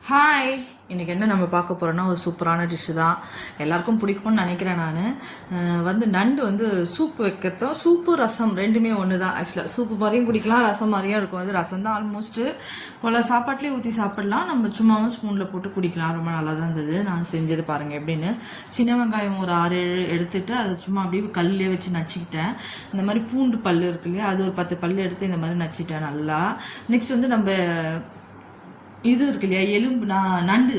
Hi, இன்றைக்கி என்ன நம்ம பார்க்க போகிறோன்னா ஒரு சூப்பரான டிஷ்ஷு தான். எல்லாருக்கும் பிடிக்கும்னு நினைக்கிறேன். நான் நண்டு சூப்பு வைக்கிறதும் சூப்பு ரசம் ரெண்டுமே ஒன்று தான். ஆக்சுவலாக சூப்பு மாதிரியும் குடிக்கலாம், ரசம் மாதிரியும் இருக்கும். அது ரசம் தான் ஆல்மோஸ்ட்டு கொலை சாப்பாட்லேயே ஊற்றி சாப்பிட்லாம், நம்ம சும்மாவும் ஸ்பூனில் போட்டு குடிக்கலாம். ரொம்ப நல்லா தான் இருந்தது. நான் செஞ்சது பாருங்கள் எப்படின்னு. சின்ன வெங்காயம் ஒரு 6-7 எடுத்துகிட்டு அதை சும்மா அப்படியே கல்லே வச்சு நச்சுக்கிட்டேன். இந்த மாதிரி பூண்டு பல் இருக்கு இல்லையா, அது ஒரு 10 பல் எடுத்து இந்த மாதிரி நச்சுட்டேன் நல்லா. நெக்ஸ்ட் நம்ம இது இருக்கு இல்லையா, நண்டு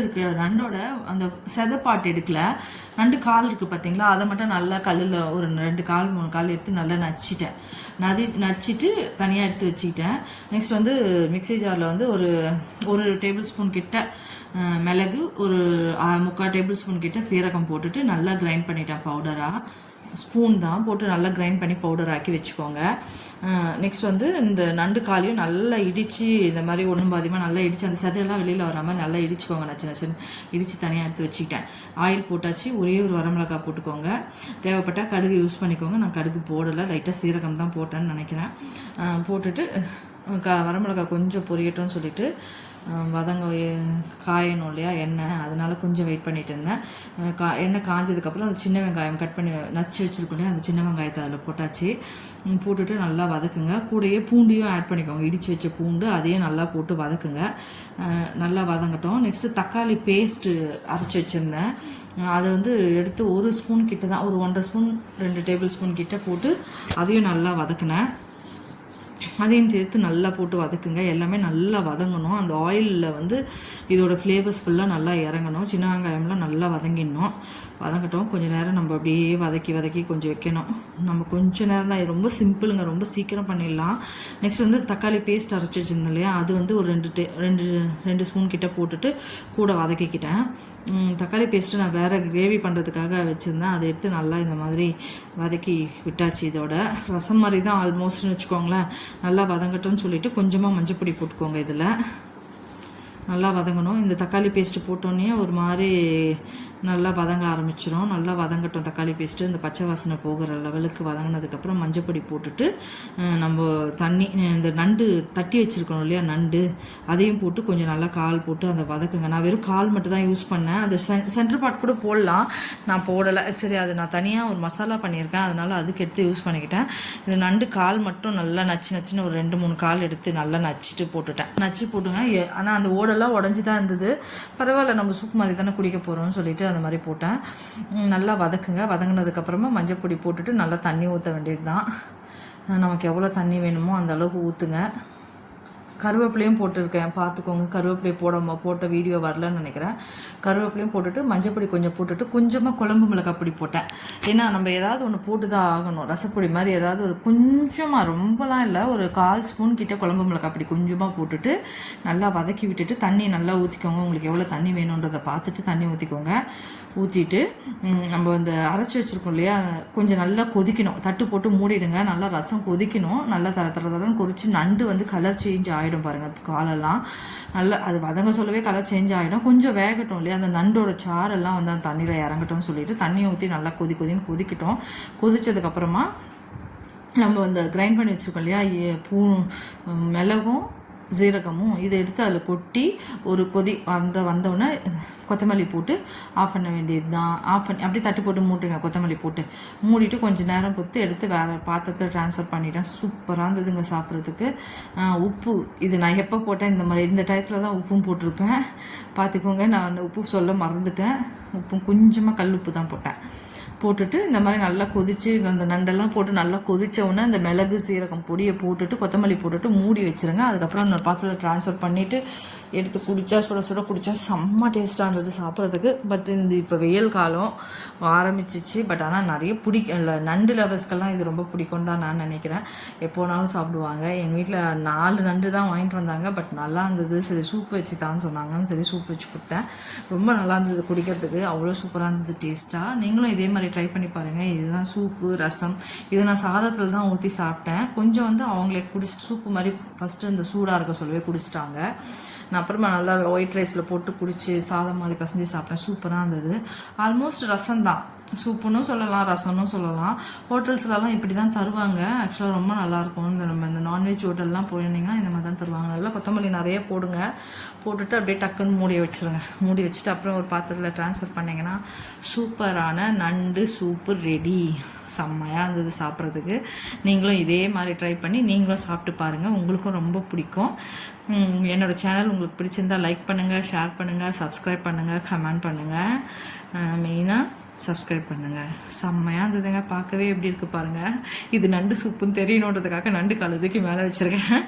இருக்கு. நண்டோட அந்த செதப்பாட்டு எடுக்கல, நண்டு கால் இருக்குது பார்த்தீங்களா, அதை மட்டும் நல்லா கல்லில் ஒரு 2 கால் 3 கால் எடுத்து நல்லா நச்சிட்டு தனியாக எடுத்து வச்சுக்கிட்டேன். நெக்ஸ்ட் மிக்ஸி ஜாரில் ஒரு டேபிள் ஸ்பூன் கிட்ட மிளகு, ஒரு 3/4 டேபிள் ஸ்பூன் கிட்ட சீரகம் போட்டுட்டு நல்லா கிரைண்ட் பண்ணிட்டேன். பவுடராக ஸ்பூன் தான் போட்டு நல்லா கிரைண்ட் பண்ணி பவுடர் ஆக்கி வச்சுக்கோங்க. நெக்ஸ்ட் இந்த நண்டு காலையும் நல்லா இடித்து இந்த மாதிரி ஒன்றும் பாதியமாக நல்லா இடித்து அந்த சதையெல்லாம் வெளியில் வர மாதிரி நல்லா இடிச்சுக்கோங்க. நச்சு இடித்து தனியாக எடுத்து வச்சுக்கிட்டேன். ஆயில் போட்டாச்சு, ஒரே ஒரு வரமிளகாய் போட்டுக்கோங்க. தேவைப்பட்டால் கடுகு யூஸ் பண்ணிக்கோங்க. நான் கடுகு போடலை, லைட்டாக சீரகம் தான் போட்டேன்னு நினைக்கிறேன். போட்டுட்டு வரமிளகாய் கொஞ்சம் பொரியட்டும்னு சொல்லிட்டு காயணும் இல்லையா எண்ணெய், அதனால் கொஞ்சம் வெயிட் பண்ணிட்டு இருந்தேன். எண்ணெய் காஞ்சதுக்கப்புறம் அந்த சின்ன வெங்காயம் கட் பண்ணி நச்சு வச்சுருக்கோம் இல்லையா, அந்த சின்ன வெங்காயத்தை அதில் போட்டாச்சு. போட்டுட்டு நல்லா வதக்குங்க. கூடயே பூண்டையும் ஆட் பண்ணிக்கோங்க, இடித்து வச்ச பூண்டு அதையும் நல்லா போட்டு வதக்குங்க. நல்லா வதங்கட்டும். நெக்ஸ்ட்டு தக்காளி பேஸ்ட்டு அரைச்சி வச்சுருந்தேன். அதை எடுத்து 1 ஸ்பூன் கிட்ட தான், ஒரு 1.5 ஸ்பூன் 2 டேபிள் ஸ்பூன் கிட்ட போட்டு அதையும் நல்லா வதக்குனேன். அதையும் சேர்த்து நல்லா போட்டு வதக்குங்க. எல்லாமே நல்லா வதங்கணும். அந்த ஆயிலில் இதோட ஃப்ளேவர்ஸ் ஃபுல்லாக நல்லா இறங்கணும். சின்ன வெங்காயம்லாம் நல்லா வதங்கிடணும். வதங்கட்டும். கொஞ்சம் நேரம் நம்ம அப்படியே வதக்கி கொஞ்சம் வைக்கணும். நம்ம கொஞ்சம் நேரம் தான், இது ரொம்ப சிம்பிளுங்க, ரொம்ப சீக்கிரம் பண்ணிடலாம். நெக்ஸ்ட் தக்காளி பேஸ்ட் அரைச்சி வச்சுருந்தோம் இல்லையா, அது ஒரு 2 ஸ்பூன் கிட்ட போட்டுட்டு கூட வதக்கிக்கிட்டேன். தக்காளி பேஸ்ட்டு நான் வேறு கிரேவி பண்ணுறதுக்காக வச்சுருந்தேன். அதை எடுத்து நல்லா இந்த மாதிரி வதக்கி விட்டாச்சு. இதோட ரசம் மாதிரி தான் ஆல்மோஸ்ட்னு வச்சுக்கோங்களேன். நல்லா வதங்கட்டும்னு சொல்லிவிட்டு கொஞ்சமாக மஞ்சப்பொடி போட்டுக்கோங்க. இதில் நல்லா வதங்கணும். இந்த தக்காளி பேஸ்ட்டு போட்டோன்னே ஒரு மாதிரி நல்லா வதங்க ஆரம்பிச்சிடும். நல்லா வதங்கட்டும் தக்காளி பேஸ்ட்டு. இந்த பச்சை வாசனை போகிற லெவலுக்கு வதங்கினதுக்கப்புறம் மஞ்சப்பொடி போட்டுட்டு நம்ம இந்த நண்டு தட்டி வச்சுருக்கணும் இல்லையா, நண்டு அதையும் போட்டு கொஞ்சம் நல்லா கால் போட்டு அதை வதக்குங்க. நான் வெறும் கால் மட்டும் தான் யூஸ் பண்ணேன். அது சென்டர் பார்ட் கூட போடலாம், நான் போடலை. சரி, அது நான் தனியாக ஒரு மசாலா பண்ணியிருக்கேன், அதனால் அதுக்கு எடுத்து யூஸ் பண்ணிக்கிட்டேன். இந்த நண்டு கால் மட்டும் நல்லா நச்சுன்னு ஒரு 2-3 கால் எடுத்து நல்லா நச்சு போட்டுங்க. ஆனால் அந்த ஓடெல்லாம் உடஞ்சி தான் இருந்தது. பரவாயில்ல, நம்ம சூப் மாதிரி தானே குடிக்க போகிறோம்னு சொல்லிட்டு அந்த மாதிரி போட்டேன். நல்லா வதக்குங்க. வதங்கினதுக்கப்புறமா மஞ்சப்பொடி போட்டுட்டு நல்லா தண்ணி ஊற்ற வேண்டியது தான். நமக்கு எவ்வளோ தண்ணி வேணுமோ அந்த அளவுக்கு ஊற்றுங்க. கருவேப்பிலையும் போட்டிருக்கேன், பார்த்துக்கோங்க. கருவேப்பிலை போட்ட வீடியோ வரலன்னு நினைக்கிறேன். கருவேப்பிலையும் போட்டுட்டு மஞ்சப்பொடி கொஞ்சம் போட்டுட்டு கொஞ்சமாக குழம்பு மிளகாய் பொடி போட்டேன். ஏன்னா நம்ம ஏதாவது ஒன்று போட்டு தான் ஆகணும். ரசப்பொடி மாதிரி ஏதாவது ஒரு கொஞ்சமாக, ரொம்பலாம் இல்லை, ஒரு 1/4 ஸ்பூன் கிட்ட குழம்பு மிளகாய் பொடி கொஞ்சமாக போட்டுட்டு நல்லா வதக்கி விட்டுட்டு தண்ணி நல்லா ஊற்றிக்கோங்க. உங்களுக்கு எவ்வளோ தண்ணி வேணுன்றதை பார்த்துட்டு தண்ணி ஊற்றிக்கோங்க. ஊற்றிட்டு நம்ம அரைச்சி வச்சுருக்கோம் இல்லையா, கொஞ்சம் நல்லா கொதிக்கணும். தட்டு போட்டு மூடிடுங்க. நல்லா ரசம் கொதிக்கணும். நல்லா தரன்னு கொதிச்சு நண்டு கலர் சேஞ்ச் ஆகிடும் பாருங்கள். காலெல்லாம் நல்லா அது வதங்க சொல்லவே கலர் சேஞ்ச் ஆகிடும். கொஞ்சம் வேகட்டும் இல்லையா, அந்த நண்டோட சாரெல்லாம் அந்த தண்ணியில் இறங்கட்டும்னு சொல்லிட்டு தண்ணியை ஊற்றி நல்லா கொதின்னு கொதிக்கட்டும். கொதிச்சதுக்கப்புறமா நம்ம கிரைண்ட் பண்ணி வச்சுருக்கோம் இல்லையா, மிளகும் சீரகமும் இதை எடுத்து அதில் கொட்டி ஒரு கொதி வந்தோடனே கொத்தமல்லி போட்டு ஆஃப் பண்ண வேண்டியது தான். ஆஃப் பண்ணி அப்படியே தட்டு போட்டு மூட்டுங்க. கொத்தமல்லி போட்டு மூடிட்டு கொஞ்சம் நேரம் பொறுத்து எடுத்து வேறு பாத்திரத்தை ட்ரான்ஸ்ஃபர் பண்ணிட்டேன். சூப்பராக இருந்ததுங்க சாப்பிட்றதுக்கு. உப்பு இது நான் எப்போ போட்டேன், இந்த டயத்தில் தான் உப்பும் போட்டிருப்பேன், பார்த்துக்கோங்க. நான் உப்பு சொல்ல மறந்துட்டேன். உப்பும் கொஞ்சமாக கல் உப்பு தான் போட்டுட்டு இந்த மாதிரி நல்லா கொதித்து அந்த நண்டெல்லாம் போட்டு நல்லா கொதித்தவுடனே இந்த மிளகு சீரகம் பொடியை போட்டுட்டு கொத்தமல்லி போட்டுட்டு மூடி வச்சுருங்க. அதுக்கப்புறம் இன்னொரு பாத்திரத்தில் ட்ரான்ஸ்ஃபர் பண்ணிவிட்டு எடுத்து குடித்தா சுட குடித்தா செம்ம டேஸ்ட்டாக இருந்தது சாப்பிட்றதுக்கு. பட் இப்போ வெயில் காலம் ஆரம்பிச்சிச்சு. பட் ஆனால் நிறைய நண்டு லவர்ஸ்க்கெல்லாம் இது ரொம்ப பிடிக்கும்னு தான் நான் நினைக்கிறேன். எப்போனாலும் சாப்பிடுவாங்க. எங்கள் வீட்டில் 4 நண்டு தான் வாங்கிட்டு வந்தாங்க. பட் நல்லா இருந்தது. சரி சூப் வச்சு தான் சொன்னாங்கன்னு சரி சூப் வச்சு கொடுத்தேன். ரொம்ப நல்லா இருந்தது குடிக்கிறதுக்கு. அவ்வளோ சூப்பராக இருந்தது டேஸ்ட்டாக. நீங்களும் இதே மாதிரி ட்ரை பண்ணி பாருங்கள். இதுதான் சூப்பு ரசம். இதை நான் சாதத்தில் தான் ஊற்றி சாப்பிட்டேன். கொஞ்சம் அவங்களே குடிச்சிட்டு சூப்பு மாதிரி ஃபஸ்ட்டு இந்த சூடாக இருக்க சொல்லவே குடிச்சிட்டாங்க. நான் அப்புறமா நல்லா ஒயிட் ரைஸில் போட்டு குடிச்சு சாதம் மாதிரி பசஞ்சு சாப்பிட்டேன். சூப்பராக இருந்தது. ஆல்மோஸ்ட் ரசம் தான். சூப்புன்னு சொல்லலாம், ரசம்னு சொல்லலாம். ஹோட்டல்ஸ்லலாம் இப்படி தான் தருவாங்க. ஆக்சுவலாக ரொம்ப நல்லாயிருக்கும். நம்ம இந்த நான்வெஜ் ஹோட்டல்லாம் போயிருந்தீங்கன்னா இந்த மாதிரி தான் தருவாங்க. நல்லா கொத்தமல்லி நிறைய போடுங்க. போட்டுட்டு அப்படியே டக்குன்னு மூடி வச்சுருங்க. மூடி வச்சுட்டு அப்புறம் ஒரு பாத்திரத்தில் ட்ரான்ஸ்ஃபர் பண்ணிங்கன்னா சூப்பரான நண்டு சூப்பு ரெடி. செம்மையாக இருந்தது சாப்பிட்றதுக்கு. நீங்களும் இதே மாதிரி ட்ரை பண்ணி நீங்களும் சாப்பிட்டு பாருங்கள். உங்களுக்கும் ரொம்ப பிடிக்கும். என்னோடய சேனல் உங்களுக்கு பிடிச்சிருந்தால் லைக் பண்ணுங்கள், ஷேர் பண்ணுங்கள், சப்ஸ்கிரைப் பண்ணுங்கள், கமெண்ட் பண்ணுங்கள். மெயினாக சப்ஸ்கிரைப் பண்ணுங்கள். செம்மையாக இருந்ததுங்க. பார்க்கவே எப்படி இருக்குது பாருங்கள். இது நண்டு சூப்புன்னு தெரியணுன்றதுக்காக நண்டு கழுதுக்கு மேலே வச்சுருக்கேன்.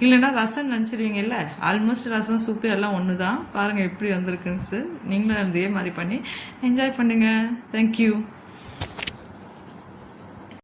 இல்லைன்னா ரசம் நினச்சிருவீங்கல்ல. ஆல்மோஸ்ட் ரசம் சூப்பு எல்லாம் ஒன்று தான். பாருங்கள் எப்படி வந்திருக்குன்னு. நீங்களும் இதே மாதிரி பண்ணி என்ஜாய் பண்ணுங்கள். தேங்க்யூ.